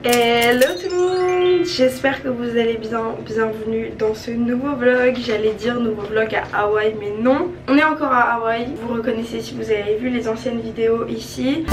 Hello tout le monde, j'espère que vous allez bien, bienvenue dans ce nouveau vlog. J'allais dire nouveau vlog à Hawaï mais non, on est encore à Hawaï. Vous reconnaissez si vous avez vu les anciennes vidéos ici.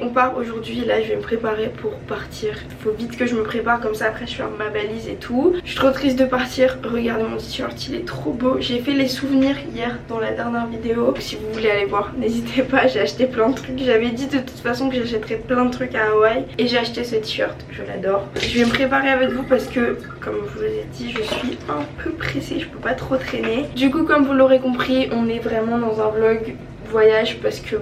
On part aujourd'hui, là je vais me préparer pour partir. Il faut vite que je me prépare, comme ça après je ferme ma valise et tout. Je suis trop triste de partir, regardez mon t-shirt, il est trop beau. J'ai fait les souvenirs hier dans la dernière vidéo. Si vous voulez aller voir, n'hésitez pas, j'ai acheté plein de trucs. J'avais dit de toute façon que j'achèterais plein de trucs à Hawaï. Et j'ai acheté ce t-shirt, je l'adore. Je vais me préparer avec vous parce que, comme je vous ai dit, je suis un peu pressée, je peux pas trop traîner. Du coup comme vous l'aurez compris, on est vraiment dans un vlog voyage parce que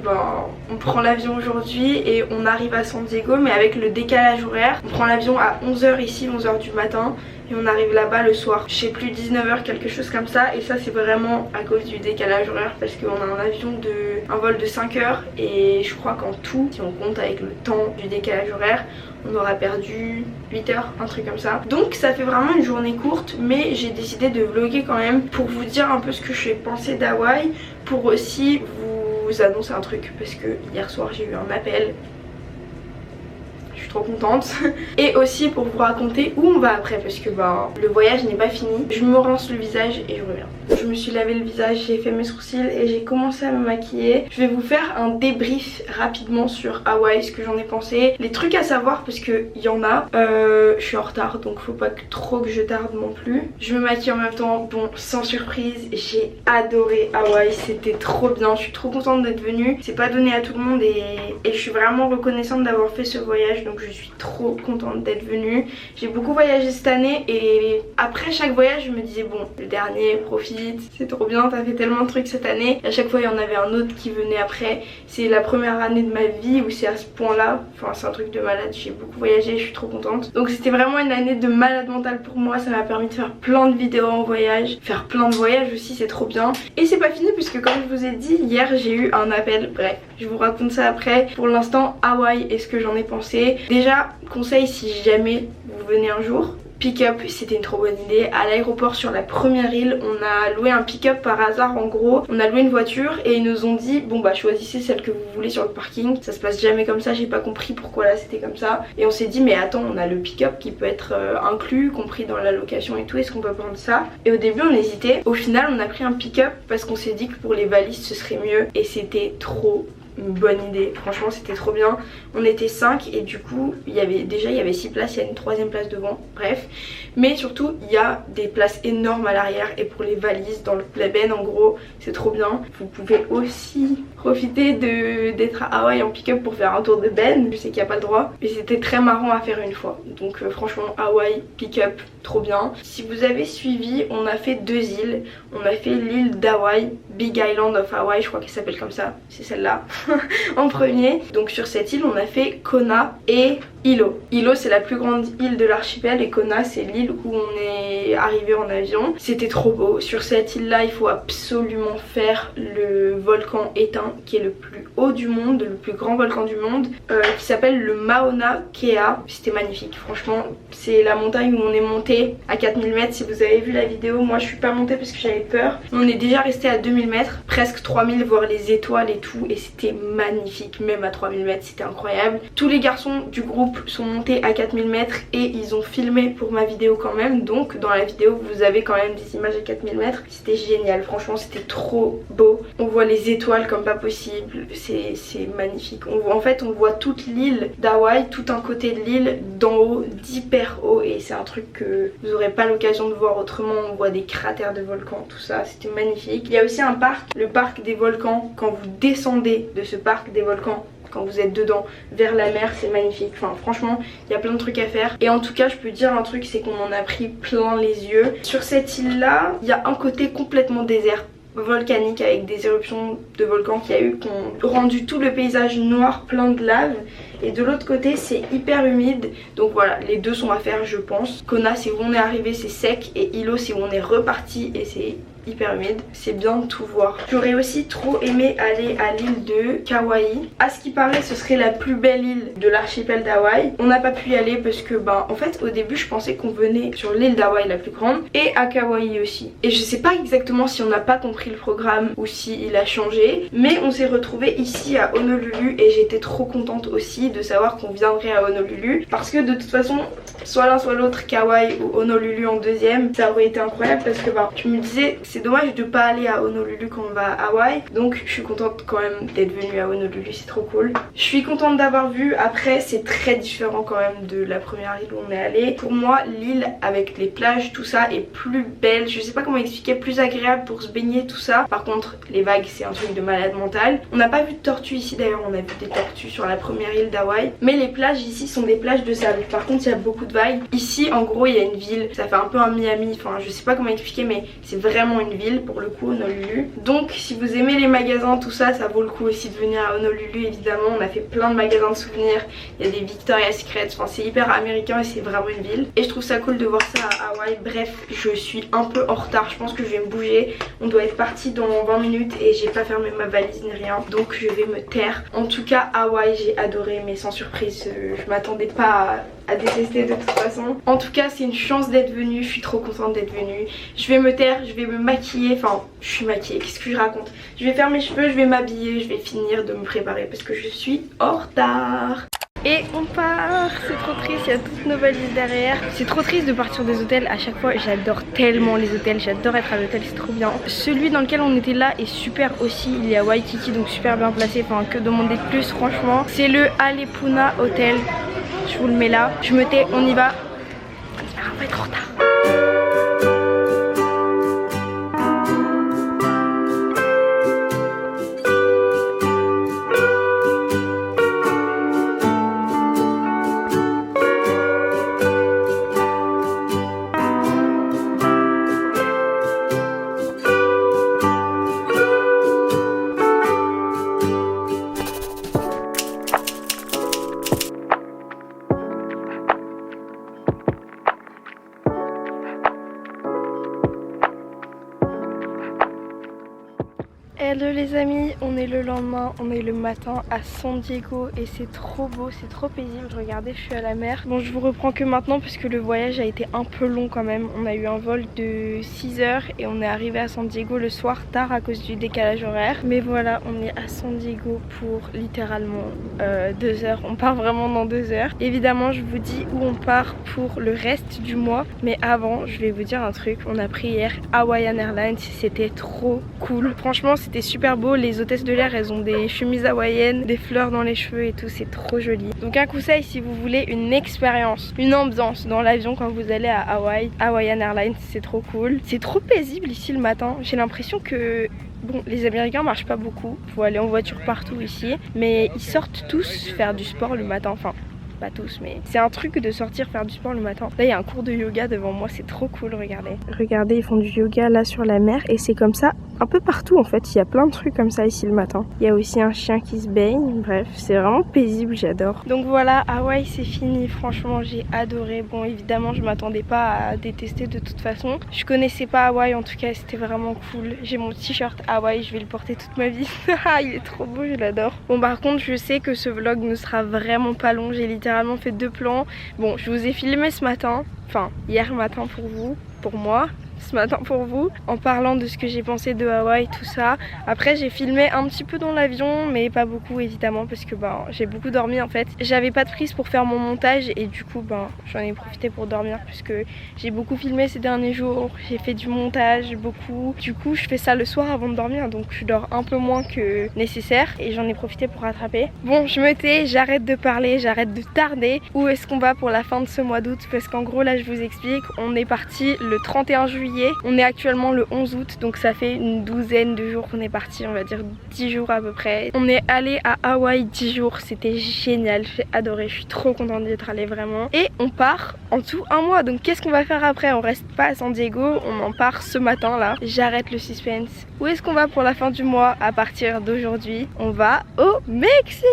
on prend l'avion aujourd'hui et on arrive à San Diego, mais avec le décalage horaire on prend l'avion à 11 h ici, 11 h du matin, et on arrive là-bas le soir, je sais plus, 19 h quelque chose comme ça. Et ça c'est vraiment à cause du décalage horaire parce qu'on a un vol de 5 heures, et je crois qu'en tout, si on compte avec le temps du décalage horaire, on aura perdu 8 heures, un truc comme ça. Donc ça fait vraiment une journée courte, mais j'ai décidé de vlogger quand même pour vous dire un peu ce que j'ai pensé d'Hawaï, pour aussi vous annoncer un truc parce que hier soir j'ai eu un appel. Je suis trop contente. Et aussi pour vous raconter où on va après parce que le voyage n'est pas fini. Je me rince le visage et je reviens. Je me suis lavé le visage, j'ai fait mes sourcils et j'ai commencé à me maquiller. Je vais vous faire un débrief rapidement sur Hawaï, ce que j'en ai pensé, les trucs à savoir parce que il y en a. Je suis en retard donc faut pas trop que je tarde non plus. Je me maquille en même temps, bon sans surprise, j'ai adoré Hawaï, c'était trop bien. Je suis trop contente d'être venue, c'est pas donné à tout le monde et je suis vraiment reconnaissante d'avoir fait ce voyage. Donc je suis trop contente d'être venue. J'ai beaucoup voyagé cette année et après chaque voyage je me disais bon, le dernier, profite, c'est trop bien, t'as fait tellement de trucs cette année. Et à chaque fois il y en avait un autre qui venait après. C'est la première année de ma vie où c'est à ce point là, enfin c'est un truc de malade. J'ai beaucoup voyagé, je suis trop contente. Donc c'était vraiment une année de malade mentale pour moi. Ça m'a permis de faire plein de vidéos en voyage, faire plein de voyages aussi, c'est trop bien. Et c'est pas fini puisque comme je vous ai dit, hier j'ai eu un appel. Bref, je vous raconte ça après. Pour l'instant Hawaï et ce que j'en ai pensé. Déjà, conseil si jamais vous venez un jour, pick-up, c'était une trop bonne idée. À l'aéroport sur la première île, on a loué un pick-up par hasard. En gros, on a loué une voiture et ils nous ont dit bon choisissez celle que vous voulez sur le parking. Ça se passe jamais comme ça, j'ai pas compris pourquoi là c'était comme ça. Et on s'est dit mais attends, on a le pick-up qui peut être inclus, compris dans la location et tout, est-ce qu'on peut prendre ça? Et au début on hésitait, au final on a pris un pick-up parce qu'on s'est dit que pour les valises ce serait mieux, et c'était trop une bonne idée, franchement c'était trop bien. On était 5 et du coup il y avait 6 places, il y a une 3e place devant, bref. Mais surtout il y a des places énormes à l'arrière, et pour les valises dans la benne en gros c'est trop bien. Vous pouvez aussi profiter d'être à Hawaï en pick-up pour faire un tour de benne. Je sais qu'il n'y a pas le droit, mais c'était très marrant à faire une fois. Donc franchement Hawaï pick-up trop bien. Si vous avez suivi, on a fait 2 îles. On a fait l'île d'Hawaï, Big Island of Hawaii, je crois qu'elle s'appelle comme ça, c'est celle-là en premier. Donc sur cette île on a fait Kona et Hilo. Hilo c'est la plus grande île de l'archipel et Kona c'est l'île où on est arrivé en avion. C'était trop beau. Sur cette île là il faut absolument faire le volcan éteint qui est le plus haut du monde, le plus grand volcan du monde, qui s'appelle le Mauna Kea. C'était magnifique, franchement c'est la montagne où on est monté à 4000 mètres. Si vous avez vu la vidéo, moi je suis pas montée parce que j'avais peur. On est déjà resté à 2000 mètres, presque 3000, voir les étoiles et tout, et c'était magnifique. Même à 3000 mètres c'était incroyable. Tous les garçons du groupe sont montés à 4000 mètres et ils ont filmé pour ma vidéo quand même. Donc dans la vidéo vous avez quand même des images à 4000 mètres. C'était génial, franchement c'était trop beau. On voit les étoiles comme pas possible, c'est magnifique. En fait on voit toute l'île d'Hawaï, tout un côté de l'île d'en haut, d'hyper haut, et c'est un truc que vous aurez pas l'occasion de voir autrement. On voit des cratères de volcans, tout ça, c'était magnifique. Il y a aussi un parc, le parc des volcans. Quand vous descendez de ce parc des volcans, quand vous êtes dedans vers la mer, c'est magnifique. Enfin franchement il y a plein de trucs à faire, et en tout cas je peux dire un truc, c'est qu'on en a pris plein les yeux. Sur cette île là il y a un côté complètement désert, volcanique, avec des éruptions de volcans qu'il y a eu qui ont rendu tout le paysage noir, plein de lave, et de l'autre côté c'est hyper humide. Donc voilà, les deux sont à faire je pense. Kona c'est où on est arrivé, c'est sec, et Hilo c'est où on est reparti et c'est hyper humide. C'est bien de tout voir. J'aurais aussi trop aimé aller à l'île de Kauai. À ce qui paraît, ce serait la plus belle île de l'archipel d'Hawaï. On n'a pas pu y aller parce que en fait au début je pensais qu'on venait sur l'île d'Hawaï la plus grande et à Kauai aussi. Et je sais pas exactement si on n'a pas compris le programme ou si il a changé, mais on s'est retrouvé ici à Honolulu et j'étais trop contente aussi de savoir qu'on viendrait à Honolulu parce que de toute façon soit l'un soit l'autre, Kauai ou Honolulu en deuxième, ça aurait été incroyable parce que je me disais c'est dommage de pas aller à Honolulu quand on va à Hawaï, donc je suis contente quand même d'être venue à Honolulu, c'est trop cool. Je suis contente d'avoir vu. Après c'est très différent quand même de la première île où on est allé. Pour moi l'île avec les plages tout ça est plus belle, je sais pas comment expliquer, plus agréable pour se baigner tout ça. Par contre les vagues c'est un truc de malade mental. On n'a pas vu de tortues ici d'ailleurs, on a vu des tortues sur la première île d'Hawaï, mais les plages ici sont des plages de sable. Par contre il y a beaucoup de vagues. Ici en gros il y a une ville, ça fait un peu un Miami, enfin je sais pas comment expliquer mais c'est vraiment une ville pour le coup Honolulu. Donc si vous aimez les magasins tout ça, ça vaut le coup aussi de venir à Honolulu évidemment. On a fait plein de magasins de souvenirs, il y a des Victoria's Secret, enfin c'est hyper américain et c'est vraiment une ville. Et je trouve ça cool de voir ça à Hawaï. Bref, je suis un peu en retard, je pense que je vais me bouger. On doit être parti dans 20 minutes et j'ai pas fermé ma valise ni rien, donc je vais me taire. En tout cas Hawaï j'ai adoré mais sans surprise, je m'attendais pas à détester de toute façon. En tout cas c'est une chance d'être venue, je suis trop contente d'être venue. Je vais me taire, je vais me maquiller, enfin je suis maquillée, qu'est-ce que je raconte. Je vais faire mes cheveux, je vais m'habiller, je vais finir de me préparer parce que je suis en retard. Et on part, c'est trop triste, il y a toutes nos valises derrière. C'est trop triste de partir des hôtels à chaque fois, j'adore tellement les hôtels, j'adore être à l'hôtel, c'est trop bien. Celui dans lequel on était là est super aussi, il est à Waikiki donc super bien placé, enfin que demander de plus franchement. C'est le Alepuna Hotel, je vous le mets là, je me tais, on y va. On va être en retard. Hello les amis, on est le lendemain, on est le matin à San Diego et c'est trop beau, c'est trop paisible. Regardez, je suis à la mer. Bon, je vous reprends que maintenant puisque le voyage a été un peu long quand même. On a eu un vol de 6 heures et on est arrivé à San Diego le soir tard à cause du décalage horaire. Mais voilà, on est à San Diego pour littéralement 2 heures. On part vraiment dans 2 heures. Évidemment, je vous dis où on part pour le reste du mois. Mais avant, je vais vous dire un truc. On a pris hier Hawaiian Airlines, c'était trop cool. Franchement, c'était super beau, les hôtesses de l'air elles ont des chemises hawaïennes, des fleurs dans les cheveux et tout, c'est trop joli. Donc un conseil si vous voulez une expérience, une ambiance dans l'avion quand vous allez à Hawaï, Hawaiian Airlines c'est trop cool. C'est trop paisible ici le matin, j'ai l'impression que bon, les Américains marchent pas beaucoup, faut aller en voiture partout ici, mais ils sortent tous faire du sport le matin, enfin pas tous mais c'est un truc de sortir faire du sport le matin. Là il y a un cours de yoga devant moi, c'est trop cool, regardez. Regardez, ils font du yoga là sur la mer et c'est comme ça un peu partout en fait, il y a plein de trucs comme ça ici le matin. Il y a aussi un chien qui se baigne, bref c'est vraiment paisible, j'adore. Donc voilà, Hawaï c'est fini, franchement j'ai adoré. Bon évidemment je m'attendais pas à détester de toute façon. Je connaissais pas Hawaï en tout cas, c'était vraiment cool. J'ai mon t-shirt Hawaï, je vais le porter toute ma vie. Il est trop beau, je l'adore. Bon par contre je sais que ce vlog ne sera vraiment pas long, j'ai littéralement fait 2 plans. Bon je vous ai filmé ce matin, enfin hier matin pour vous, pour moi. Ce matin pour vous en parlant de ce que j'ai pensé de Hawaï, tout ça. Après j'ai filmé un petit peu dans l'avion mais pas beaucoup évidemment parce que j'ai beaucoup dormi en fait. J'avais pas de prise pour faire mon montage et du coup j'en ai profité pour dormir puisque j'ai beaucoup filmé ces derniers jours, j'ai fait du montage beaucoup. Du coup je fais ça le soir avant de dormir donc je dors un peu moins que nécessaire et j'en ai profité pour rattraper. Bon je me tais, j'arrête de parler, j'arrête de tarder. Où est-ce qu'on va pour la fin de ce mois d'août? Parce qu'en gros là je vous explique, on est parti le 31 juillet. On est actuellement le 11 août donc ça fait une douzaine de jours qu'on est parti, on va dire 10 jours à peu près. On est allé à Hawaï 10 jours, c'était génial, j'ai adoré, je suis trop contente d'y être allée vraiment. Et on part en tout un mois, donc qu'est-ce qu'on va faire après? On reste pas à San Diego, on en part ce matin là. J'arrête le suspense. Où est-ce qu'on va pour la fin du mois? À partir d'aujourd'hui, on va au Mexique.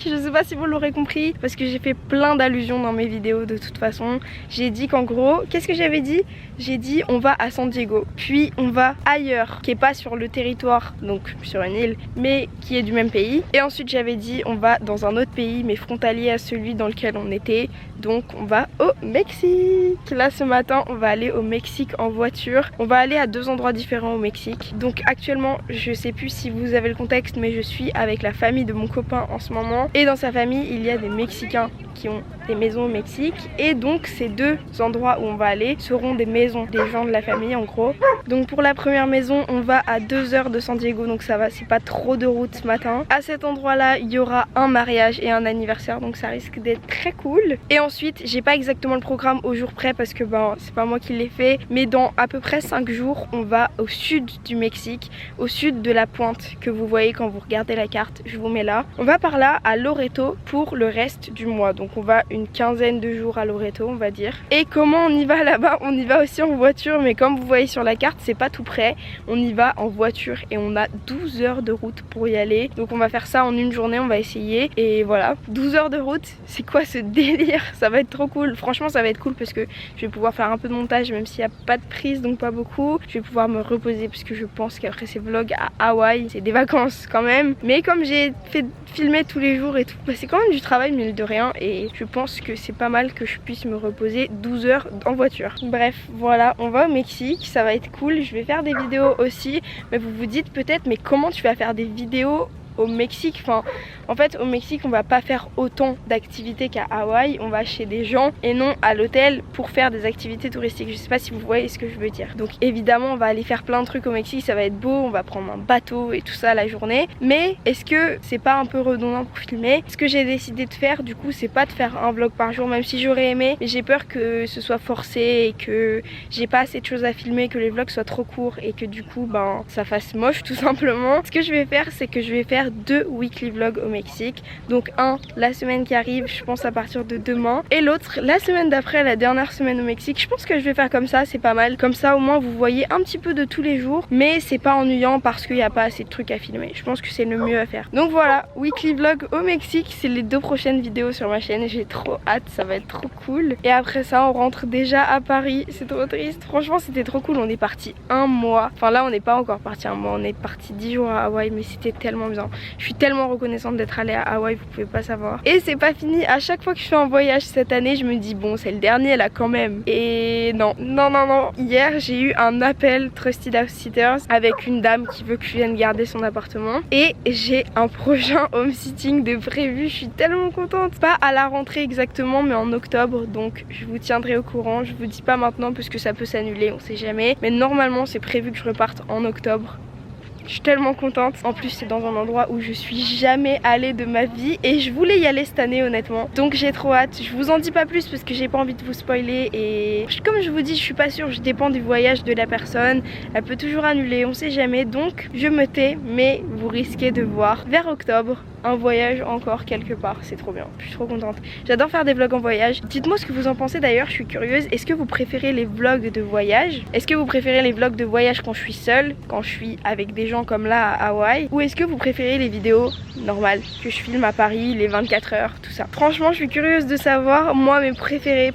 Je sais pas si vous l'aurez compris parce que j'ai fait plein d'allusions dans mes vidéos de toute façon. J'ai dit qu'en gros, qu'est-ce que j'avais dit? j'ai dit on va à San Diego, puis on va ailleurs, qui est pas sur le territoire, donc sur une île, mais qui est du même pays. Et ensuite j'avais dit on va dans un autre pays, mais frontalier à celui dans lequel on était, donc on va au Mexique. Là ce matin on va aller au Mexique en voiture. On va aller à 2 endroits différents au Mexique. Donc actuellement, je sais plus si vous avez le contexte, mais je suis avec la famille de mon copain en ce moment. Et dans sa famille, il y a des Mexicains qui ont des maisons au Mexique. Et donc ces 2 endroits où on va aller seront des maisons des gens de la famille en gros. Donc pour la première maison, on va à 2 heures de San Diego, donc ça va, c'est pas trop de route ce matin. À cet endroit là, il y aura un mariage et un anniversaire, donc ça risque d'être très cool. Et ensuite, j'ai pas exactement le programme au jour près parce que ben c'est pas moi qui l'ai fait, mais dans à peu près 5 jours, on va au sud du Mexique, au sud de la pointe que vous voyez quand vous regardez la carte, je vous mets là. On va par là à Loreto pour le reste du mois, donc on va une quinzaine de jours à Loreto on va dire. Et comment on y va là-bas? On y va aussi en voiture, mais comme vous voyez sur la carte, c'est pas tout près. On y va en voiture et on a 12 heures de route pour y aller. Donc on va faire ça en une journée, on va essayer. Et voilà, 12 heures de route, c'est quoi ce délire? Ça va être trop cool. Franchement ça va être cool parce que je vais pouvoir faire un peu de montage même s'il n'y a pas de prise, donc pas beaucoup. Je vais pouvoir me reposer parce que je pense qu'après ces vlogs à Hawaï, c'est des vacances quand même. Mais comme j'ai fait filmer tous les jours et tout, bah, c'est quand même du travail mine de rien. Et je pense que c'est pas mal que je puisse me reposer 12 heures en voiture. Bref, voilà, on va au Mexique, ça va être cool. Je vais faire des vidéos aussi, mais vous vous dites peut-être, mais comment tu vas faire des vidéos au Mexique? Enfin, en fait au Mexique on va pas faire autant d'activités qu'à Hawaï, on va chez des gens et non à l'hôtel pour faire des activités touristiques. Je sais pas si vous voyez ce que je veux dire. Donc évidemment on va aller faire plein de trucs au Mexique, ça va être beau, on va prendre un bateau et tout ça la journée, mais est-ce que c'est pas un peu redondant pour filmer? Ce que j'ai décidé de faire du coup, c'est pas de faire un vlog par jour, même si j'aurais aimé, mais j'ai peur que ce soit forcé et que j'ai pas assez de choses à filmer, que les vlogs soient trop courts et que du coup ben ça fasse moche tout simplement. Ce que je vais faire, c'est que je vais faire 2 weekly vlogs au Mexique. Donc un la semaine qui arrive, je pense à partir de demain, et l'autre la semaine d'après, la dernière semaine au Mexique. Je pense que je vais faire comme ça, c'est pas mal. Comme ça au moins vous voyez un petit peu de tous les jours, mais c'est pas ennuyant parce qu'il n'y a pas assez de trucs à filmer. Je pense que c'est le mieux à faire. Donc voilà, weekly vlog au Mexique, c'est les 2 prochaines vidéos sur ma chaîne. J'ai trop hâte, ça va être trop cool. Et après ça on rentre déjà à Paris, c'est trop triste. Franchement c'était trop cool, on est parti un mois. Enfin là on n'est pas encore parti un mois, on est parti 10 jours à Hawaï, mais c'était tellement bien. Je suis tellement reconnaissante d'être allée à Hawaï, vous pouvez pas savoir. Et c'est pas fini, à chaque fois que je fais un voyage cette année, je me dis bon c'est le dernier là quand même. Et non, non, non, non. Hier j'ai eu un appel Trusted House Sitters avec une dame qui veut que je vienne garder son appartement. Et j'ai un prochain home sitting de prévu, je suis tellement contente. Pas à la rentrée exactement, mais en octobre, donc je vous tiendrai au courant. Je vous dis pas maintenant parce que ça peut s'annuler, on sait jamais. Mais normalement c'est prévu que je reparte en octobre. Je suis tellement contente. En plus c'est dans un endroit où je suis jamais allée de ma vie et je voulais y aller cette année honnêtement. Donc j'ai trop hâte. Je vous en dis pas plus parce que j'ai pas envie de vous spoiler. Et comme je vous dis, je suis pas sûre, je dépends du voyage de la personne. Elle peut toujours annuler, on sait jamais. Donc je me tais, mais vous risquez de voir vers octobre un voyage encore quelque part. C'est trop bien, je suis trop contente. J'adore faire des vlogs en voyage. Dites-moi ce que vous en pensez d'ailleurs, je suis curieuse. Est-ce que vous préférez les vlogs de voyage? Est-ce que vous préférez les vlogs de voyage quand je suis seule, quand je suis avec des gens comme là à Hawaï? Ou est-ce que vous préférez les vidéos normales que je filme à Paris, les 24 heures, tout ça? Franchement je suis curieuse de savoir. Moi mes préférés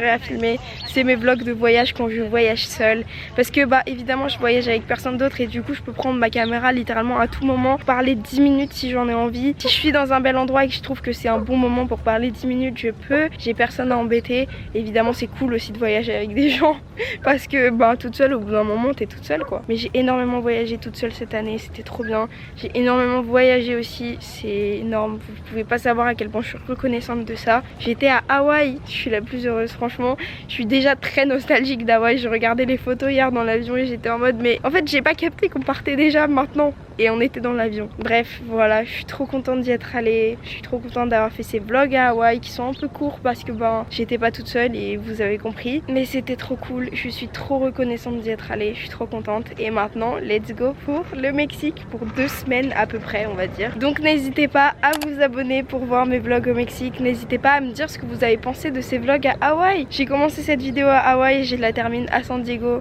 à filmer, c'est mes vlogs de voyage quand je voyage seule. Parce que bah évidemment je voyage avec personne d'autre et du coup je peux prendre ma caméra littéralement à tout moment, parler 10 minutes si j'en ai envie. Si je suis dans un bel endroit et que je trouve que c'est un bon moment pour parler 10 minutes, je peux, j'ai personne à embêter. Évidemment c'est cool aussi de voyager avec des gens parce que bah toute seule au bout d'un moment t'es toute seule quoi. Mais j'ai énormément voyagé toute seule cette année, c'était trop bien. J'ai énormément voyagé aussi, c'est énorme, vous pouvez pas savoir à quel point je suis reconnaissante de ça. J'étais à Hawaï, je suis la plus heureuse franchement. Je suis déjà très nostalgique d'Hawaï, je regardais les photos hier dans l'avion et j'étais en mode mais en fait j'ai pas capté qu'on partait déjà maintenant. Et on était dans l'avion. Bref, voilà, je suis trop contente d'y être allée. Je suis trop contente d'avoir fait ces vlogs à Hawaï qui sont un peu courts parce que ben j'étais pas toute seule et vous avez compris. Mais c'était trop cool. Je suis trop reconnaissante d'y être allée. Je suis trop contente. Et maintenant, let's go pour le Mexique pour 2 semaines à peu près, on va dire. Donc n'hésitez pas à vous abonner pour voir mes vlogs au Mexique. N'hésitez pas à me dire ce que vous avez pensé de ces vlogs à Hawaï. J'ai commencé cette vidéo à Hawaï et je la termine à San Diego.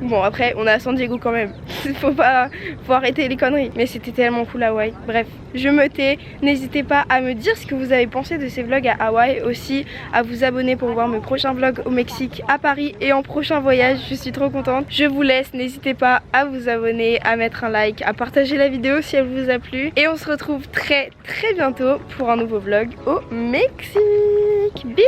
Bon après on est à San Diego quand même. Faut arrêter les conneries. Mais c'était tellement cool à Hawaï. Bref, je me tais. N'hésitez pas à me dire ce que vous avez pensé de ces vlogs à Hawaï. Aussi à vous abonner pour voir mes prochains vlogs au Mexique, à Paris et en prochain voyage. Je suis trop contente. Je vous laisse. N'hésitez pas à vous abonner, à mettre un like, à partager la vidéo si elle vous a plu. Et on se retrouve très bientôt pour un nouveau vlog au Mexique. Bisous.